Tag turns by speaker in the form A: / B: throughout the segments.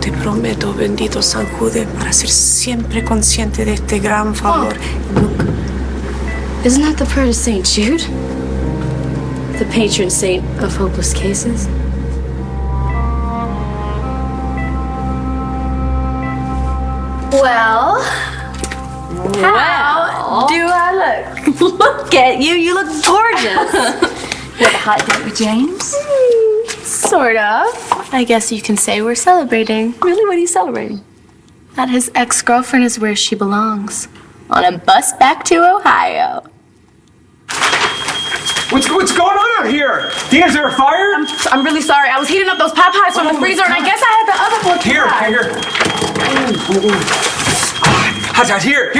A: te prometo, bendito San Jude, para ser siempre consciente de este gran favor.
B: Look, isn't that the prayer to Saint Jude? The patron saint of hopeless cases?
C: Well, how do I look?
B: Look at you. You look gorgeous. You have a hot date with James?
C: Sort of. I guess you can say we're celebrating.
B: Really? What are you celebrating?
C: That his ex-girlfriend is where she belongs. On a bus back to Ohio.
D: What's going on out here? Dina, is there a fire?
E: I'm really sorry. I was heating up those pie pies from the freezer, and I guess I had the other one.
D: Here. Hot, here.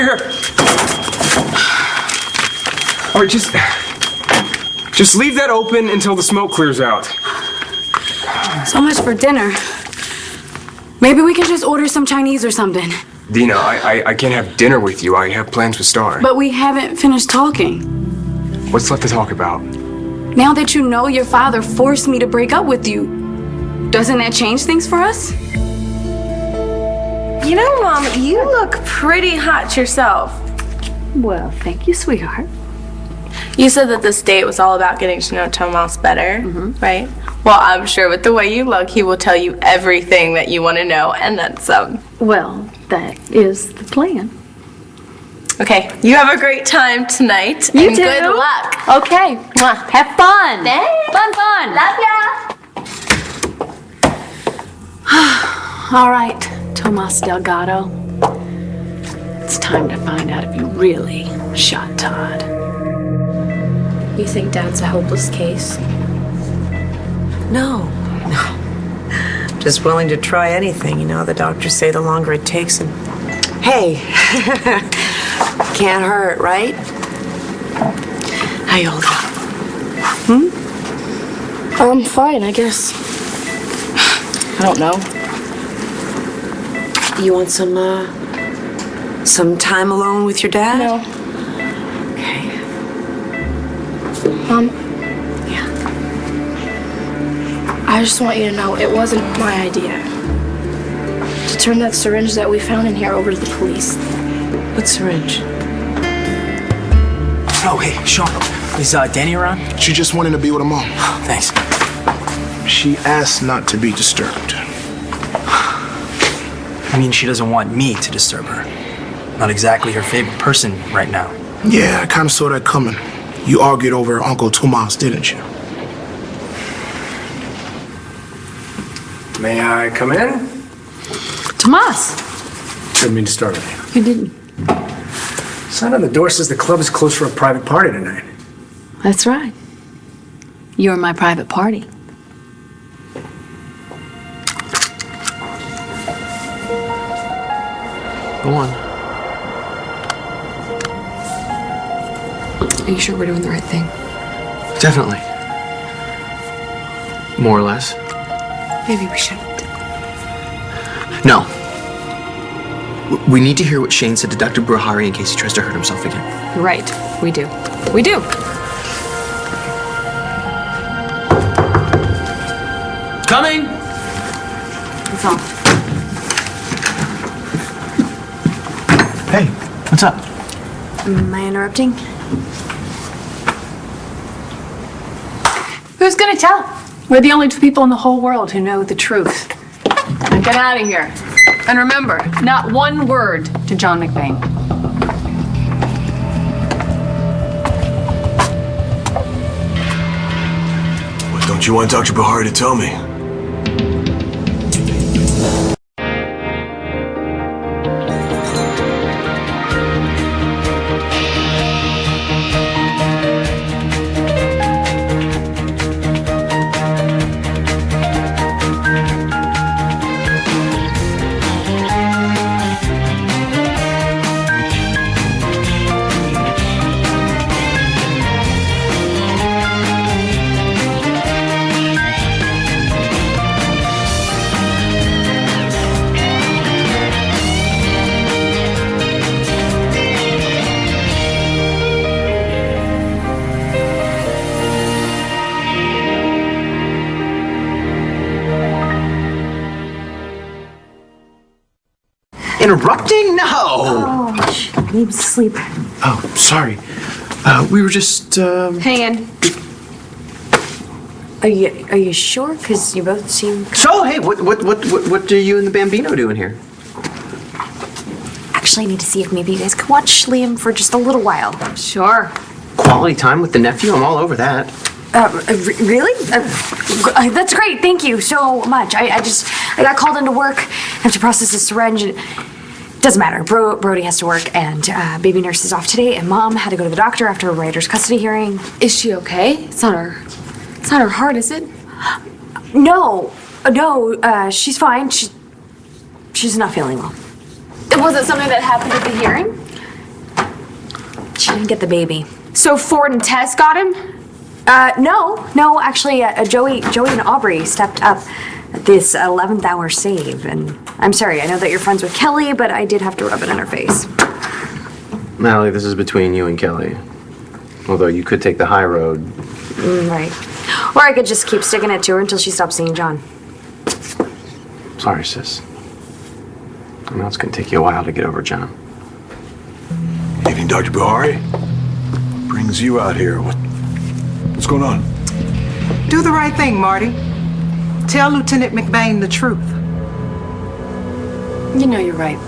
D: All right, just leave that open until the smoke clears out.
E: So much for dinner. Maybe we can just order some Chinese or something.
D: Dina, I can't have dinner with you. I have plans with Star.
E: But we haven't finished talking.
D: What's left to talk about?
E: Now that you know your father forced me to break up with you, doesn't that change things for us?
C: You know, Mom, you look pretty hot yourself.
B: Well, thank you, sweetheart.
C: You said that this date was all about getting to know Tomas better, right? Well, I'm sure with the way you look, he will tell you everything that you want to know, and then some.
B: Well, that is the plan.
C: Okay, you have a great time tonight.
B: You
C: and
B: too.
C: Good luck.
B: Okay. Mwah. Have fun.
C: Thanks.
B: Fun.
C: Love ya.
B: All right, Tomas Delgado. It's time to find out if you really shot Todd.
C: You think Dad's a hopeless case?
A: No. Just willing to try anything. You know, the doctors say the longer it takes and... Hey, can't hurt, right? How you hold up?
C: I'm fine, I guess. I don't know.
A: You want some time alone with your dad?
C: No.
A: Okay.
C: Mom,
A: Yeah.
C: I just want you to know it wasn't my idea to turn that syringe that we found in here over to the police.
A: What syringe?
F: Oh, hey, Sean. Is Danny around?
G: She just wanted to be with her mom.
F: Thanks.
G: She asked not to be disturbed.
F: I mean, she doesn't want me to disturb her. Not exactly her favorite person right now.
G: Yeah, I kind of saw that coming. You argued over Uncle Tomas, didn't you?
D: May I come in?
B: Tomas.
D: Didn't mean to start with
B: You didn't.
D: you. Sign on the door says the club is closed for a private party tonight.
B: That's right. You're my private party.
H: Go on.
I: Are you sure we're doing the right thing?
H: Definitely. More or less.
I: Maybe we shouldn't.
H: No. We need to hear what Shane said to Dr. Bruhari in case he tries to hurt himself again.
I: Right. We do. We do.
F: Coming!
B: That's all.
F: Hey, what's up?
E: Am I interrupting?
I: Who's gonna tell? We're the only two people in the whole world who know the truth. Now get out of here. And remember, not one word to John McBain.
J: What don't you want Dr. Bahari to tell me?
H: Interrupting? No!
A: Oh, Gabe's asleep.
H: Oh, sorry. We were just,
E: Hang in.
A: Are you sure? Because you both seem...
H: So, hey, what are you and the Bambino doing here?
K: Actually, I need to see if maybe you guys could watch Liam for just a little while.
E: Sure.
H: Quality time with the nephew? I'm all over that.
K: Really? That's great. Thank you so much. I got called into work. I have to process a syringe. And doesn't matter. Brody has to work, and baby nurse is off today, and Mom had to go to the doctor after a writer's custody hearing.
E: Is she okay? It's not her heart, is it?
K: No, she's fine. She's not feeling well.
E: Was it something that happened at the hearing?
K: She didn't get the baby.
E: So Ford and Tess got him?
K: No. Actually, Joey and Aubrey stepped up at this 11th hour save, and I'm sorry. I know that you're friends with Kelly, but I did have to rub it in her face.
H: Natalie, this is between you and Kelly. Although you could take the high road.
K: Right. Or I could just keep sticking it to her until she stops seeing John.
H: Sorry, sis. I know it's gonna take you a while to get over John.
J: Evening, Dr. Buhari. Brings you out here. What's going on?
L: Do the right thing, Marty. Tell Lieutenant McBain the truth.
I: You know you're right.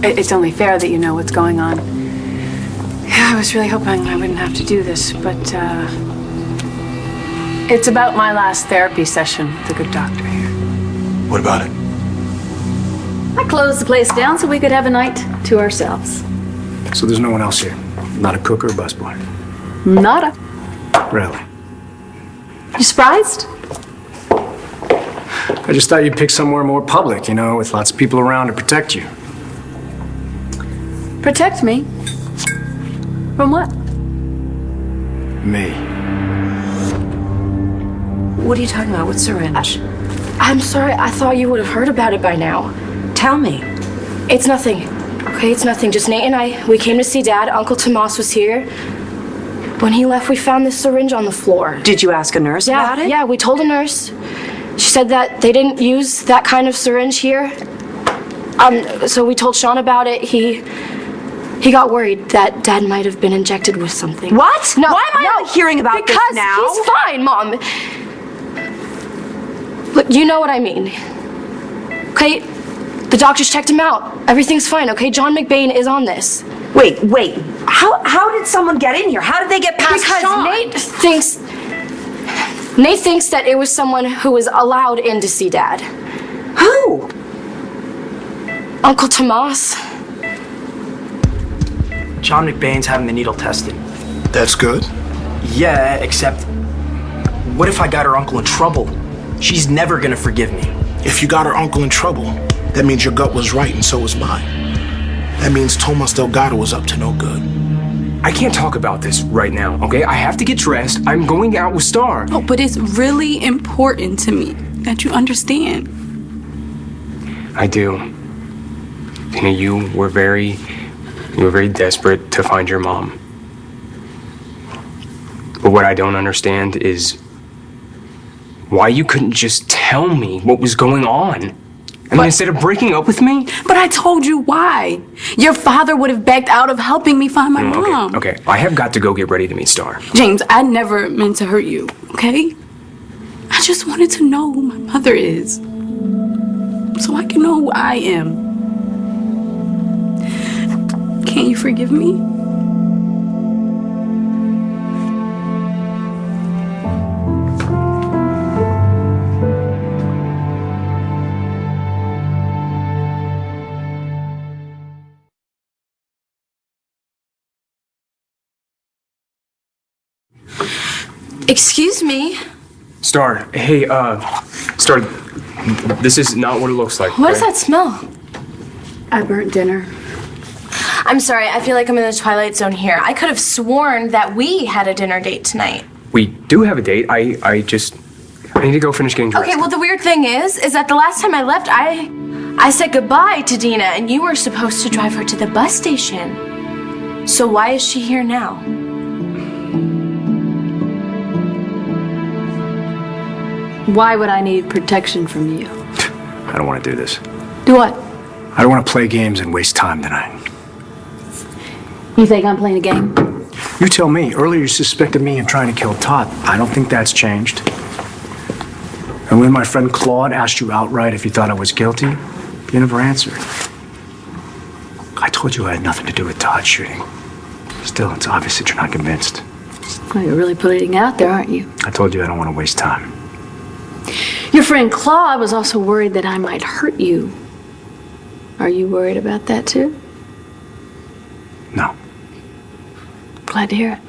I: It's only fair that you know what's going on. Yeah, I was really hoping I wouldn't have to do this, but it's about my last therapy session with the good doctor here.
J: What about it?
E: I closed the place down so we could have a night to ourselves.
D: So there's no one else here? Not a cook or a busboy?
E: Nada.
D: Really?
E: You surprised?
D: I just thought you'd pick somewhere more public, with lots of people around to protect you.
E: Protect me? From what?
D: Me.
A: What are you talking about? What syringe?
B: I'm sorry, I thought you would have heard about it by now.
A: Tell me.
B: It's nothing. Okay, it's nothing. Just Nate and I, we came to see Dad. Uncle Tomas was here. When he left, we found this syringe on the floor.
A: Did you ask a nurse about it?
B: Yeah, we told a nurse. She said that they didn't use that kind of syringe here. So we told Sean about it. He got worried that Dad might have been injected with something.
A: What?
B: No,
A: Why am I not hearing about this now?
B: Because he's fine, Mom. Look, you know what I mean. Okay? The doctors checked him out. Everything's fine, okay? John McBain is on this.
A: Wait. How did someone get in here? How did they get past
B: Because
A: Sean?
B: Nate thinks that it was someone who was allowed in to see Dad.
A: Who?
B: Uncle Tomas.
F: John McBain's having the needle tested.
G: That's good.
F: Yeah, except what if I got her uncle in trouble? She's never gonna forgive me.
G: If you got her uncle in trouble, that means your gut was right and so was mine. That means Tomas Delgado was up to no good.
D: I can't talk about this right now, okay? I have to get dressed. I'm going out with Star.
E: Oh, but it's really important to me that you understand.
D: I do. You were very desperate to find your mom. But what I don't understand is why you couldn't just tell me what was going on. I mean, instead of breaking up with me?
E: But I told you why. Your father would have backed out of helping me find my mom.
D: Okay. I have got to go get ready to meet Star.
E: James, I never meant to hurt you, okay? I just wanted to know who my mother is. So I can know who I am. Can you forgive me?
B: Excuse me.
D: Star, hey, Star, this is not what it looks like.
B: What does that smell?
E: I burnt dinner.
C: I'm sorry, I feel like I'm in the Twilight Zone here. I could have sworn that we had a dinner date tonight.
D: We do have a date. I need to go finish getting dressed.
C: Okay, well, the weird thing is that the last time I left, I said goodbye to Dina, and you were supposed to drive her to the bus station. So why is she here now?
E: Why would I need protection from you?
D: I don't want to do this.
E: Do what?
F: I don't want to play games and waste time tonight.
E: You think I'm playing a game?
F: You tell me. Earlier you suspected me of trying to kill Todd. I don't think that's changed. And when my friend Claude asked you outright if you thought I was guilty, you never answered. I told you I had nothing to do with Todd's shooting. Still, it's obvious that you're not convinced.
E: Well, you're really putting it out there, aren't you?
F: I told you I don't want to waste time.
E: Your friend Claude was also worried that I might hurt you. Are you worried about that too?
F: No.
E: Glad to hear it.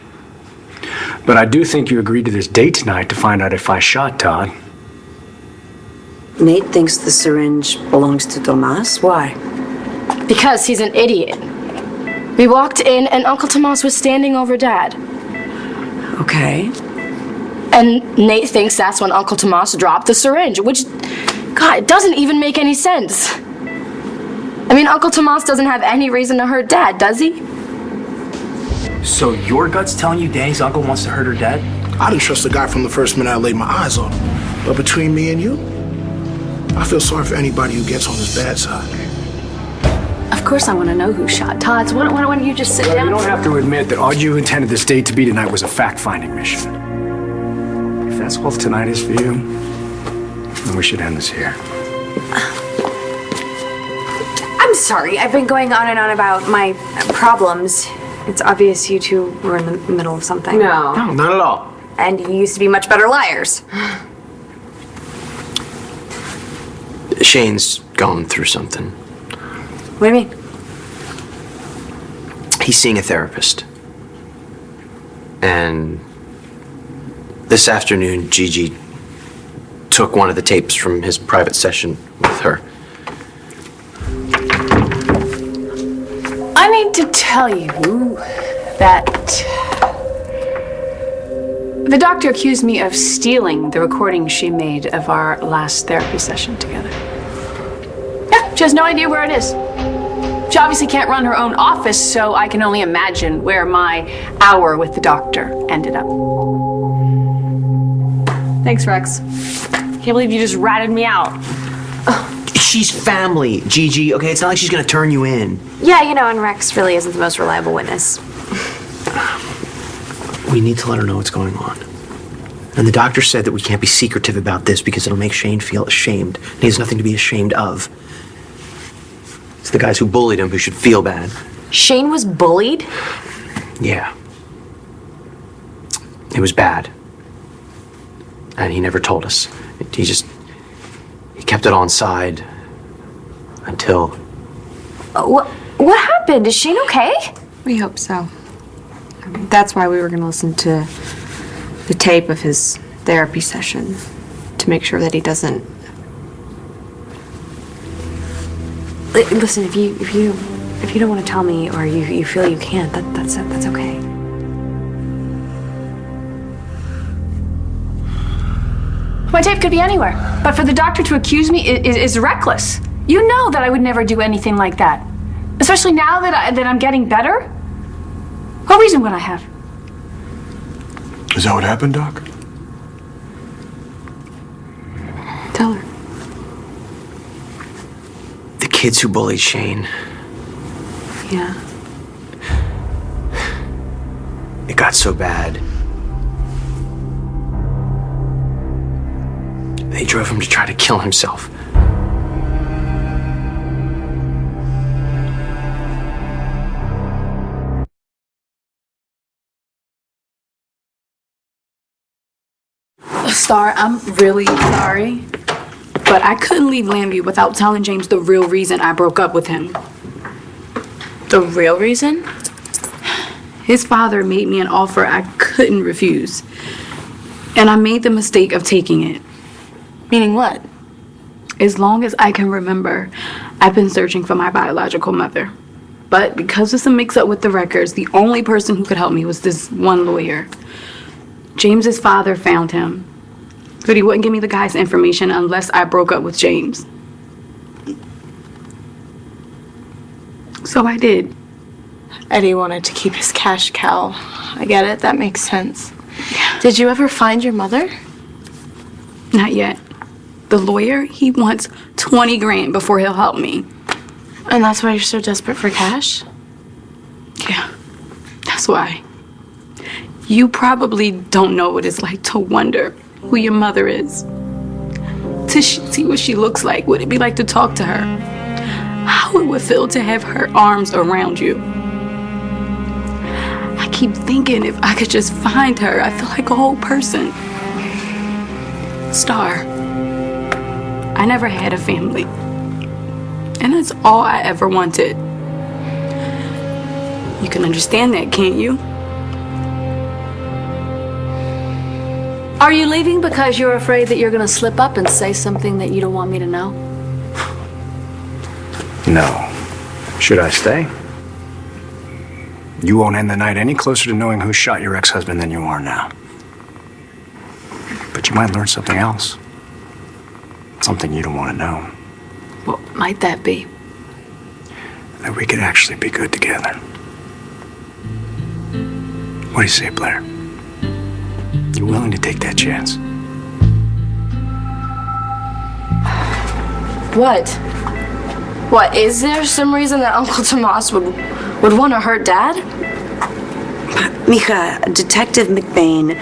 F: But I do think you agreed to this date tonight to find out if I shot Todd.
A: Nate thinks the syringe belongs to Tomas. Why?
B: Because he's an idiot. We walked in and Uncle Tomas was standing over Dad.
A: Okay.
B: And Nate thinks that's when Uncle Tomas dropped the syringe, which, God, it doesn't even make any sense. I mean, Uncle Tomas doesn't have any reason to hurt Dad, does he?
F: So your gut's telling you Danny's uncle wants to hurt her dad?
G: I didn't trust the guy from the first minute I laid my eyes on him. But between me and you, I feel sorry for anybody who gets on his bad side.
E: Of course I want to know who shot Todd. So why don't you just sit down?
F: You don't have to admit that all you intended this date to be tonight was a fact-finding mission. If that's all tonight is for you, then we should end this here.
K: I'm sorry. I've been going on and on about my problems. It's obvious you two were in the middle of something.
H: No, not at all.
K: And you used to be much better liars.
H: Shane's gone through something.
K: What do you mean?
H: He's seeing a therapist. And this afternoon, Gigi took one of the tapes from his private session with her.
I: I need to tell you that the doctor accused me of stealing the recording she made of our last therapy session together. Yeah, she has no idea where it is. She obviously can't run her own office, so I can only imagine where my hour with the doctor ended up. Thanks, Rex. Can't believe you just ratted me out.
H: She's family, Gigi, okay? It's not like she's gonna turn you in.
K: Yeah, and Rex really isn't the most reliable witness.
H: We need to let her know what's going on. And the doctor said that we can't be secretive about this because it'll make Shane feel ashamed. And he has nothing to be ashamed of. It's the guys who bullied him who should feel bad.
K: Shane was bullied?
H: Yeah. It was bad. And he never told us. He kept it on inside until...
K: What happened? Is Shane okay?
M: We hope so. That's why we were going to listen to the tape of his therapy session to make sure that he doesn't.
K: Listen, if you don't want to tell me or you feel you can't, that's okay.
I: My tape could be anywhere, but for the doctor to accuse me is reckless. You know that I would never do anything like that, especially now that I'm getting better. What reason would I have?
J: Is that what happened, Doc?
M: Tell her.
H: the kids who bullied Shane.
M: Yeah.
H: It got so bad. They drove him to try to kill himself.
E: Star, I'm really sorry, but I couldn't leave Lambie without telling James the real reason I broke up with him.
C: The real reason?
E: His father made me an offer I couldn't refuse, and I made the mistake of taking it.
C: Meaning what?
E: As long as I can remember, I've been searching for my biological mother. But because of some mix-up with the records, the only person who could help me was this one lawyer. James's father found him, but he wouldn't give me the guy's information unless I broke up with James. So I did.
C: Eddie wanted to keep his cash cow. I get it. That makes sense. Did you ever find your mother?
E: Not yet. The lawyer, he wants 20 grand before he'll help me.
C: And that's why you're so desperate for cash?
E: Yeah, that's why. You probably don't know what it's like to wonder who your mother is. To see what she looks like, what it'd be like to talk to her. How it would feel to have her arms around you. I keep thinking if I could just find her, I feel like a whole person. Star, I never had a family. And that's all I ever wanted. You can understand that, can't you?
I: Are you leaving because you're afraid that you're going to slip up and say something that you don't want me to know?
F: No. Should I stay? You won't end the night any closer to knowing who shot your ex-husband than you are now. But you might learn something else. Something you don't want to know.
I: What might that be?
F: That we could actually be good together. What do you say, Blair? You willing to take that chance?
B: What? What, is there some reason that Uncle Tomas would want to hurt Dad?
A: Mija, Detective McBain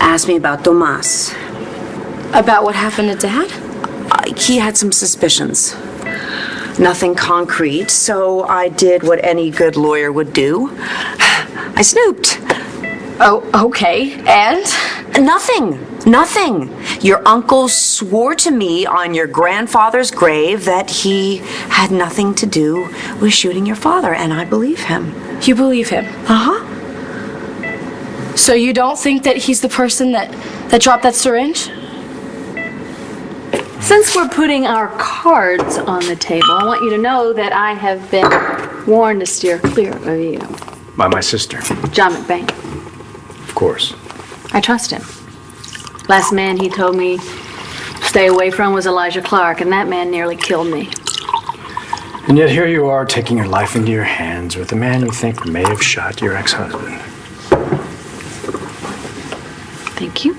A: asked me about Tomas.
B: About what happened to Dad?
A: He had some suspicions. Nothing concrete, so I did what any good lawyer would do. I snooped.
B: Oh, okay. And?
A: Nothing. Your uncle swore to me on your grandfather's grave that he had nothing to do with shooting your father, and I believe him.
B: You believe him?
A: Uh-huh.
B: So you don't think that he's the person that dropped that syringe?
I: Since we're putting our cards on the table, I want you to know that I have been warned to steer clear of you.
F: By my sister.
I: John McBain.
F: Of course.
I: I trust him. Last man he told me stay away from was Elijah Clark, and that man nearly killed me.
F: And yet here you are taking your life into your hands with a man you think may have shot your ex-husband.
I: Thank you.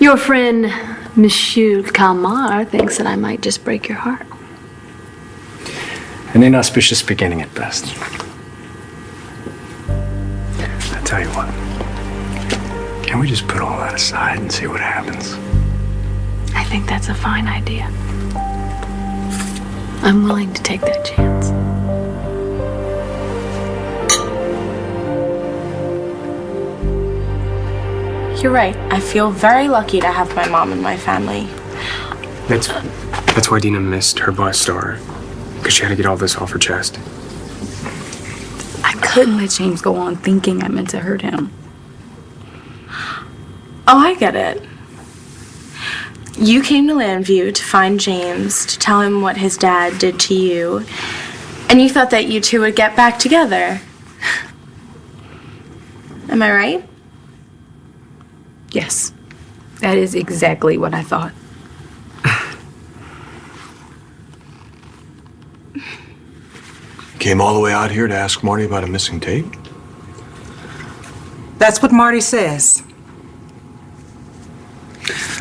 I: Your friend, Monsieur Calmar, thinks that I might just break your heart.
F: An inauspicious beginning at best. I tell you what. Can we just put all that aside and see what happens?
I: I think that's a fine idea. I'm willing to take that chance.
C: You're right. I feel very lucky to have my mom in my family.
D: That's why Dina missed her bus, Star. Because she had to get all this off her chest.
E: I couldn't let James go on thinking I meant to hurt him.
C: Oh, I get it. You came to Landview to find James, to tell him what his dad did to you, and you thought that you two would get back together. Am I right?
E: Yes. That is exactly what I thought.
J: Came all the way out here to ask Marty about a missing tape?
L: That's what Marty says.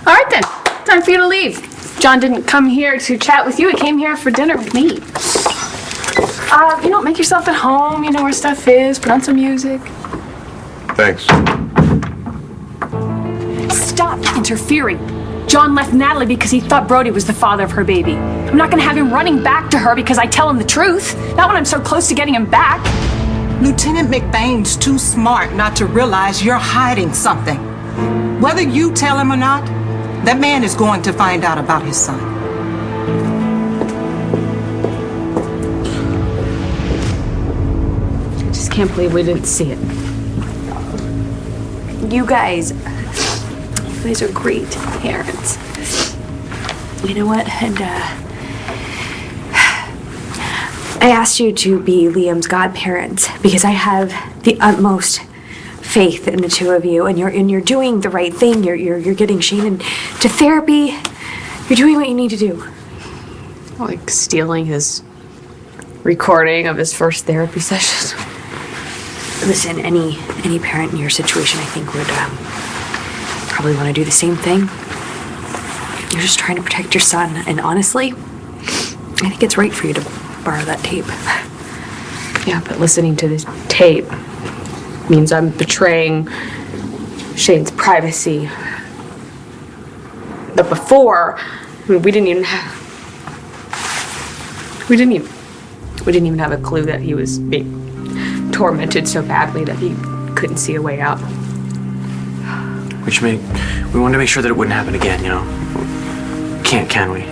I: All right then, time for you to leave. John didn't come here to chat with you, he came here for dinner with me. Make yourself at home, you know where stuff is, put on some music.
J: Thanks.
I: Stop interfering. John left Natalie because he thought Brody was the father of her baby. I'm not gonna have him running back to her because I tell him the truth. Not when I'm so close to getting him back.
L: Lieutenant McBain's too smart not to realize you're hiding something. Whether you tell him or not, that man is going to find out about his son.
I: I just can't believe we didn't see it.
K: You guys are great parents. You know what? And I asked you to be Liam's godparents because I have the utmost faith in the two of you, and you're doing the right thing. You're getting Shane to therapy. You're doing what you need to do.
M: Like stealing his recording of his first therapy session.
K: Listen, any parent in your situation, I think, would probably want to do the same thing. You're just trying to protect your son, and honestly, I think it's right for you to borrow that tape.
M: Yeah, but listening to this tape means I'm betraying Shane's privacy. But before, I mean, we didn't even have a clue that he was being tormented so badly that he couldn't see a way out.
H: We wanted to make sure that it wouldn't happen again, you know? Can we?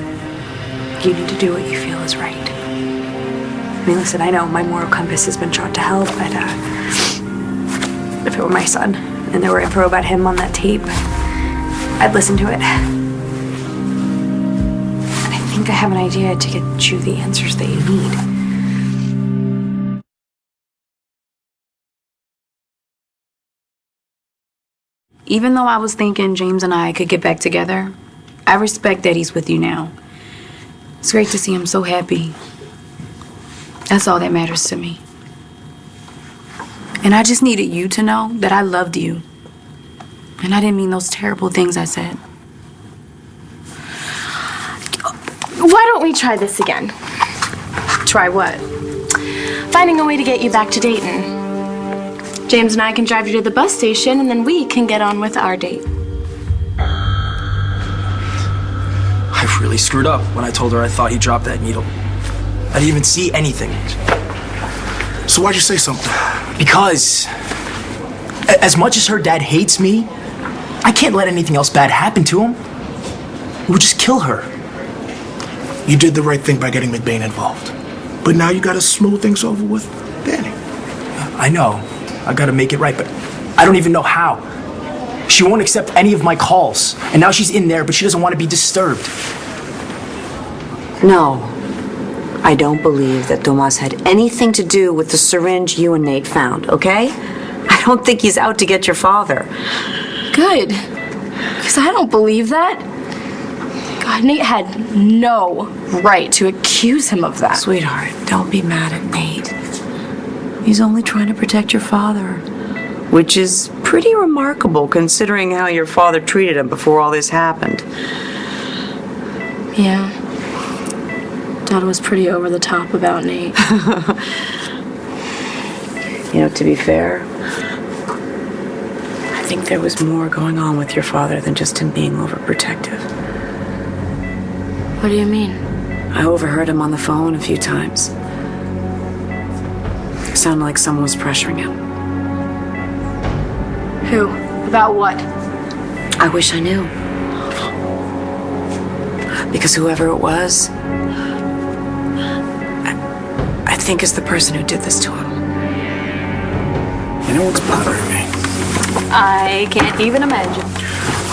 K: You need to do what you feel is right. I mean, listen, I know my moral compass has been shot to hell, but if it were my son and there were info about him on that tape, I'd listen to it. And I think I have an idea to get you the answers that you need.
E: Even though I was thinking James and I could get back together, I respect that he's with you now. It's great to see him so happy. That's all that matters to me. And I just needed you to know that I loved you. And I didn't mean those terrible things I said.
C: Why don't we try this again?
M: Try what?
C: Finding a way to get you back to Dayton. James and I can drive you to the bus station, and then we can get on with our date.
N: I really screwed up when I told her I thought he dropped that needle. I didn't even see anything.
G: So why'd you say something?
N: Because as much as her dad hates me, I can't let anything else bad happen to him. It would just kill her.
G: You did the right thing by getting McBain involved. But now you gotta smooth things over with Danny.
N: I know. I gotta make it right, but I don't even know how. She won't accept any of my calls. And now she's in there, but she doesn't want to be disturbed.
A: No, I don't believe that Tomas had anything to do with the syringe you and Nate found, okay? I don't think he's out to get your father.
B: Good. Because I don't believe that. God, Nate had no right to accuse him of that.
A: Sweetheart, don't be mad at Nate. He's only trying to protect your father, which is pretty remarkable considering how your father treated him before all this happened.
B: Yeah. Dad was pretty over the top about Nate.
A: You know, to be fair, I think there was more going on with your father than just him being overprotective.
B: What do you mean?
A: I overheard him on the phone a few times. It sounded like someone was pressuring him.
B: Who? About what?
A: I wish I knew. Because whoever it was, I think is the person who did this to him.
F: You know what's bothering me?
I: I can't even imagine.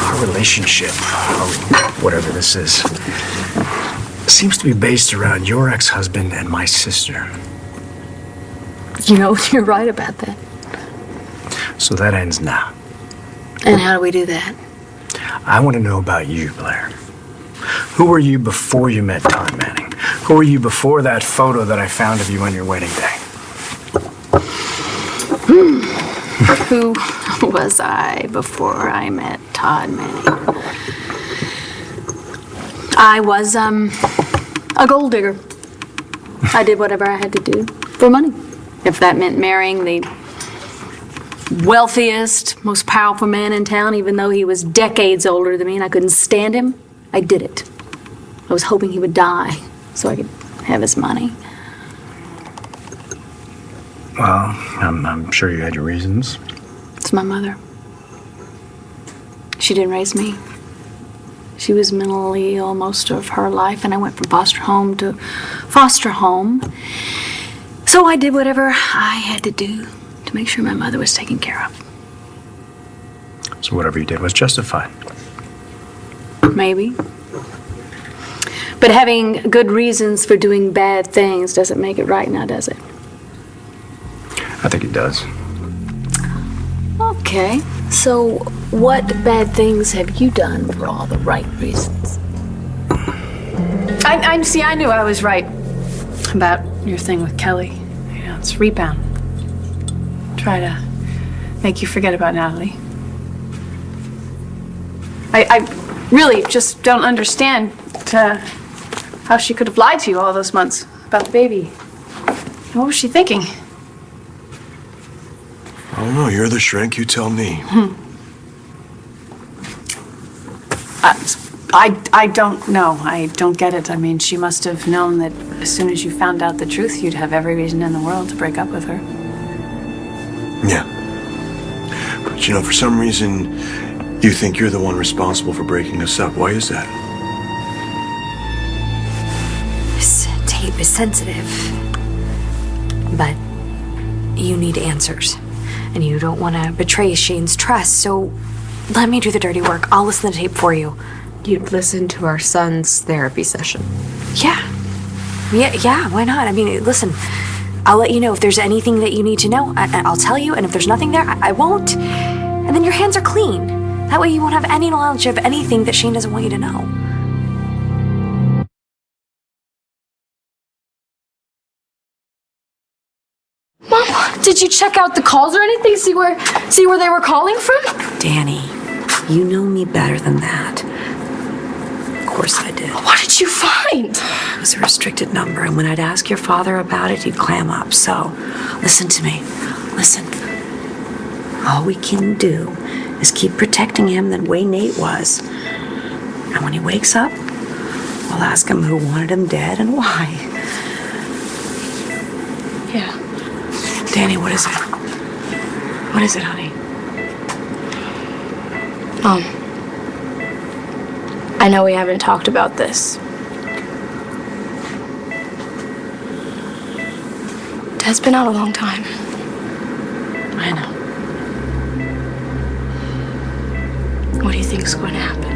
F: Our relationship, or whatever this is, seems to be based around your ex-husband and my sister.
I: You know, you're right about that.
F: So that ends now.
I: And how do we do that?
F: I want to know about you, Blair. Who were you before you met Todd Manning? Who were you before that photo that I found of you on your wedding day?
I: Who was I before I met Todd Manning? I was, a gold digger. I did whatever I had to do for money. If that meant marrying the wealthiest, most powerful man in town, even though he was decades older than me and I couldn't stand him, I did it. I was hoping he would die so I could have his money.
F: Well, I'm sure you had your reasons.
I: It's my mother. She didn't raise me. She was mentally ill most of her life, and I went from foster home to foster home. So I did whatever I had to do to make sure my mother was taken care of.
F: So whatever you did was justified.
I: Maybe. But having good reasons for doing bad things doesn't make it right now, does it?
F: I think it does.
I: Okay. So what bad things have you done for all the right reasons?
E: I knew I was right about your thing with Kelly. You know, it's rebound. Try to make you forget about Natalie. I really just don't understand
I: how she could have lied to you all those months about the baby. What was she thinking?
J: I don't know. You're the shrink. You tell me.
I: I don't know. I don't get it. I mean, she must have known that as soon as you found out the truth, you'd have every reason in the world to break up with her.
J: Yeah. But you know, for some reason, you think you're the one responsible for breaking us up. Why is that?
K: This tape is sensitive. But you need answers. And you don't want to betray Shane's trust, so let me do the dirty work. I'll listen to the tape for you.
M: You'd listen to our son's therapy session.
K: Yeah, why not? I mean, listen, I'll let you know if there's anything that you need to know. I'll tell you, and if there's nothing there, I won't. And then your hands are clean. That way you won't have any knowledge of anything that Shane doesn't want you to know.
B: Mom, did you check out the calls or anything? See where they were calling from?
A: Danny, you know me better than that. Of course I did.
B: What did you find?
A: It was a restricted number, and when I'd ask your father about it, he'd clam up. So, listen to me. Listen. All we can do is keep protecting him the way Nate was. And when he wakes up, we'll ask him who wanted him dead and why.
B: Yeah.
A: Danny, what is it? What is it, honey?
B: I know we haven't talked about this. Dad's been out a long time.
A: I know.
B: What do you think's going to happen?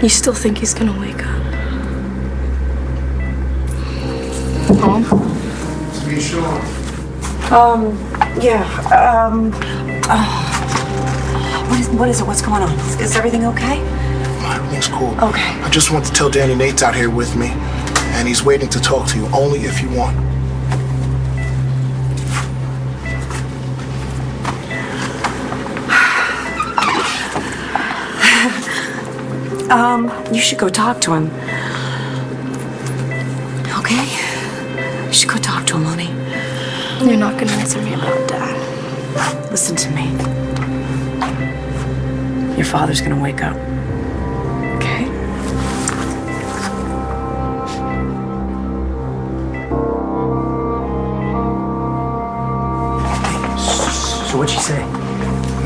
B: You still think he's going to wake up? Mom?
G: You sure?
A: What is it? What's going on? Is everything okay?
G: Everything's cool.
A: Okay.
G: I just want to tell Danny Nate's out here with me, and he's waiting to talk to you only if you want.
A: You should go talk to him. Okay? You should go talk to him, honey.
B: You're not going to answer me about Dad.
A: Listen to me. Your father's gonna wake up. Okay?
N: So what'd she say?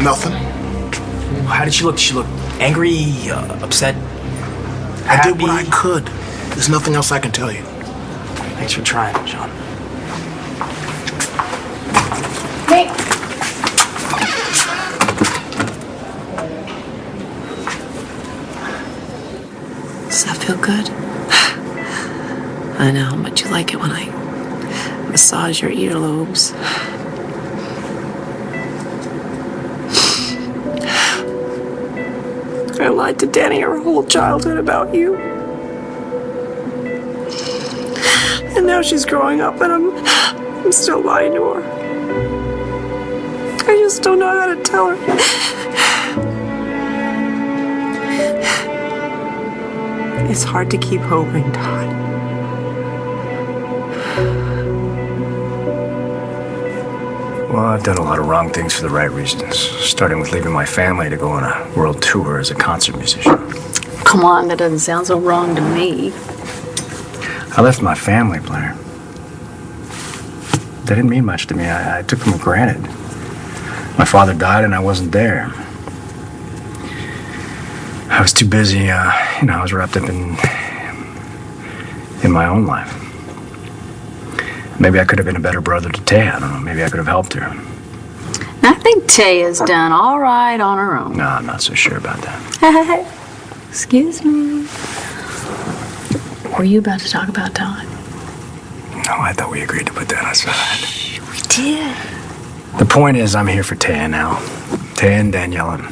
G: Nothing.
N: How did she look? Did she look angry, upset?
G: I did what I could. There's nothing else I can tell you.
N: Thanks for trying, Sean.
B: Nate!
A: Does that feel good? I know, but you like it when I massage your earlobes. I lied to Danny her whole childhood about you. And now she's growing up and I'm still lying to her. I just don't know how to tell her. It's hard to keep hoping, Todd.
F: Well, I've done a lot of wrong things for the right reasons, starting with leaving my family to go on a world tour as a concert musician.
I: Come on, that doesn't sound so wrong to me.
F: I left my family, Blair. They didn't mean much to me. I took them for granted. My father died and I wasn't there. I was too busy, I was wrapped up in my own life. Maybe I could have been a better brother to Tay. I don't know. Maybe I could have helped her.
I: I think Tay has done all right on her own.
F: No, I'm not so sure about that.
I: Excuse me. Were you about to talk about Todd?
F: No, I thought we agreed to put that aside.
I: We did.
F: The point is, I'm here for Tay now. Tay and Danielle, and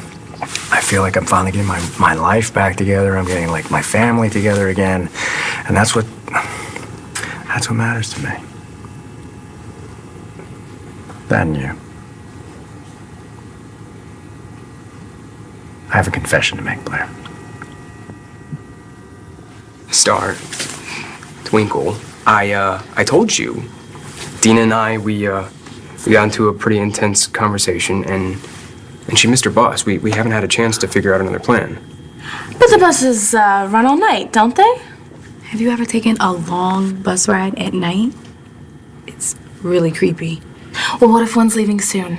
F: I feel like I'm finally getting my life back together. I'm getting, like, my family together again. And that's what matters to me. That and you. I have a confession to make, Blair.
D: Star, Twinkle, I told you. Dina and I, we got into a pretty intense conversation, and she missed her bus. We haven't had a chance to figure out another plan.
C: But the buses run all night, don't they?
E: Have you ever taken a long bus ride at night? It's really creepy.
C: Well, what if one's leaving soon?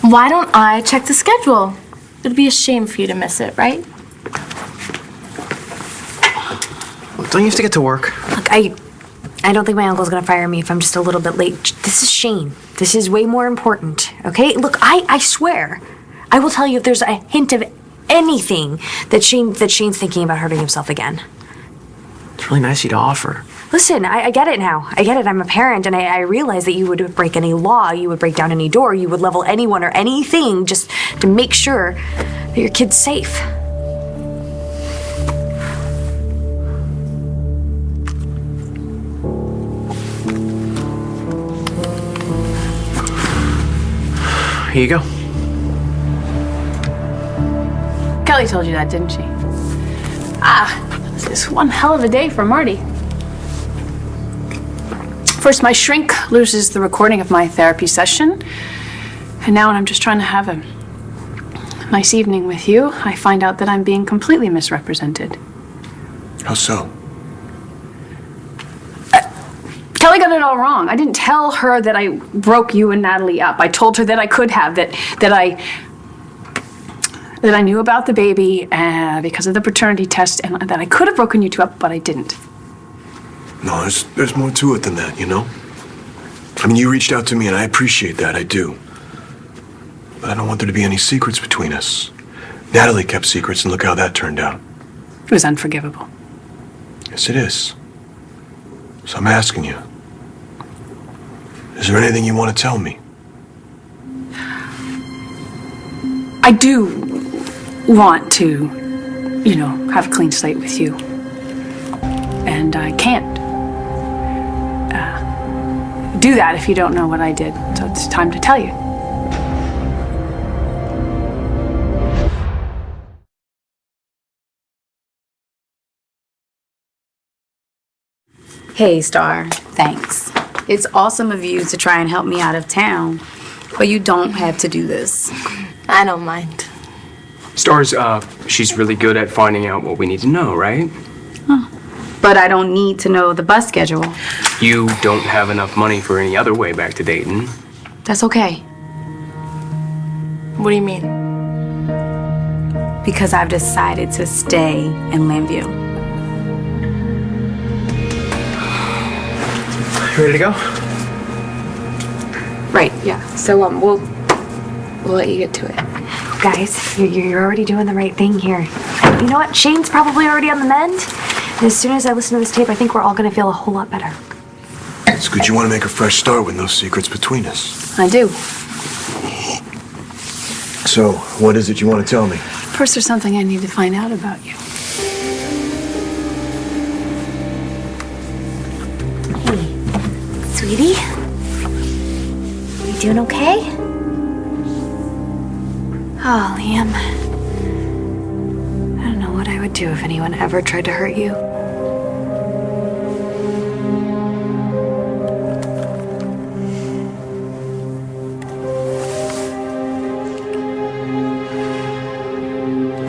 C: Why don't I check the schedule? It'd be a shame for you to miss it, right?
H: Don't you have to get to work?
K: Look, I don't think my uncle's gonna fire me if I'm just a little bit late. This is Shane. This is way more important, okay? Look, I swear, I will tell you if there's a hint of anything that Shane's thinking about hurting himself again.
H: It's really nice of you to offer.
K: Listen, I get it now. I get it. I'm a parent, and I realize that you would break any law, you would break down any door, you would level anyone or anything just to make sure that your kid's safe.
H: Here you go.
I: Kelly told you that, didn't she? This is one hell of a day for Marty. First, my shrink loses the recording of my therapy session. And now when I'm just trying to have a nice evening with you, I find out that I'm being completely misrepresented.
J: How so?
I: Kelly got it all wrong. I didn't tell her that I broke you and Natalie up. I told her that I could have, that I knew about the baby because of the paternity test, and that I could have broken you two up, but I didn't.
J: No, there's more to it than that, you know? I mean, you reached out to me, and I appreciate that, I do. But I don't want there to be any secrets between us. Natalie kept secrets, and look how that turned out.
I: It was unforgivable.
J: Yes, it is. So I'm asking you, is there anything you want to tell me?
I: I do want to, have a clean slate with you. And I can't do that if you don't know what I did. So it's time to tell you.
E: Hey, Star, thanks. It's awesome of you to try and help me out of town, but you don't have to do this.
C: I don't mind.
D: Star's, she's really good at finding out what we need to know, right?
E: But I don't need to know the bus schedule.
D: You don't have enough money for any other way back to Dayton.
E: That's okay.
C: What do you mean?
E: Because I've decided to stay in Lambview.
H: You ready to go?
M: Right, yeah. So, we'll let you get to it.
K: Guys, you're already doing the right thing here. You know what? Shane's probably already on the mend. And as soon as I listen to this tape, I think we're all gonna feel a whole lot better.
J: It's good you want to make a fresh start with no secrets between us.
I: I do.
J: So, what is it you want to tell me?
I: First, there's something I need to find out about you.
K: Hey, sweetie? You doing okay? Oh, Liam. I don't know what I would do if anyone ever tried to hurt you.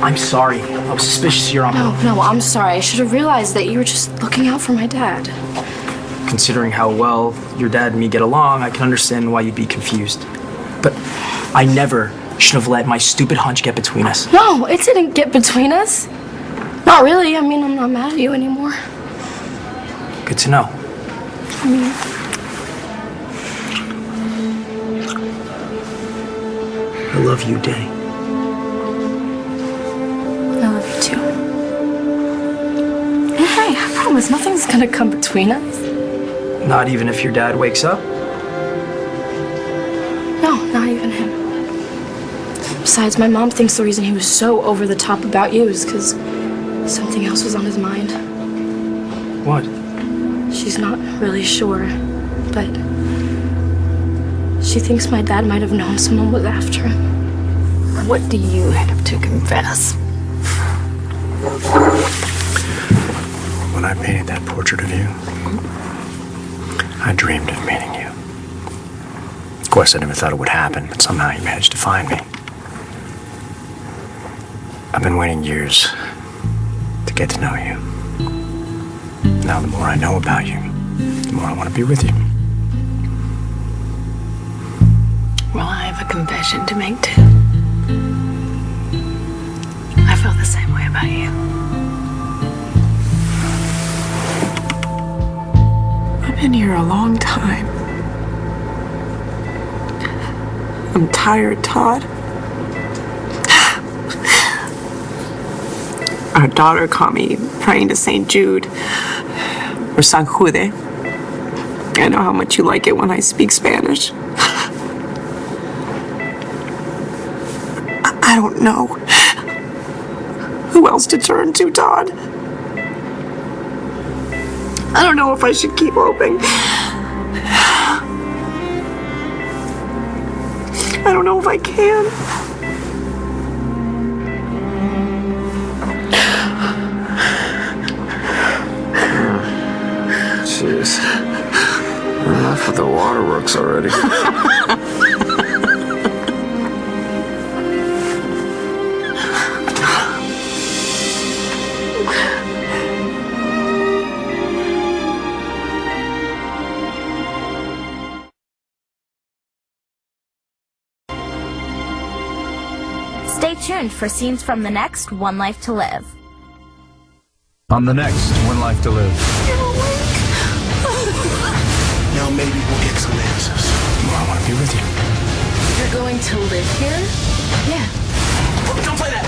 N: I'm sorry. I was suspicious you're on.
B: No, I'm sorry. I should have realized that you were just looking out for my dad.
N: Considering how well your dad and me get along, I can understand why you'd be confused. But I never should have let my stupid hunch get between us.
B: No, it didn't get between us. Not really. I mean, I'm not mad at you anymore.
N: Good to know.
B: I mean,
N: I love you, Day.
B: I love you too. And hey, I promise nothing's gonna come between us.
N: Not even if your dad wakes up?
B: No, not even him. Besides, my mom thinks the reason he was so over the top about you is because something else was on his mind.
N: What?
B: She's not really sure, but she thinks my dad might have known someone was after him.
I: What do you have to confess?
J: When I
F: I painted that portrait of you, I dreamed of meeting you. Of course, I never thought it would happen, but somehow you managed to find me. I've been waiting years to get to know you. Now, the more I know about you, the more I want to be with you.
I: Well, I have a confession to make too. I feel the same way about you.
A: I've been here a long time. I'm tired, Todd. Our daughter caught me praying to St. Jude or San Jude. I know how much you like it when I speak Spanish. I don't know who else to turn to, Todd. I don't know if I should keep hoping. I don't know if I can.
O: Jeez. Enough with the waterworks already.
P: Stay tuned for scenes from the next One Life to Live.
Q: On the next One Life to Live.
G: Now maybe we'll get some answers.
F: Well, I want to be with you.
I: You're going to live here?
G: Don't play that.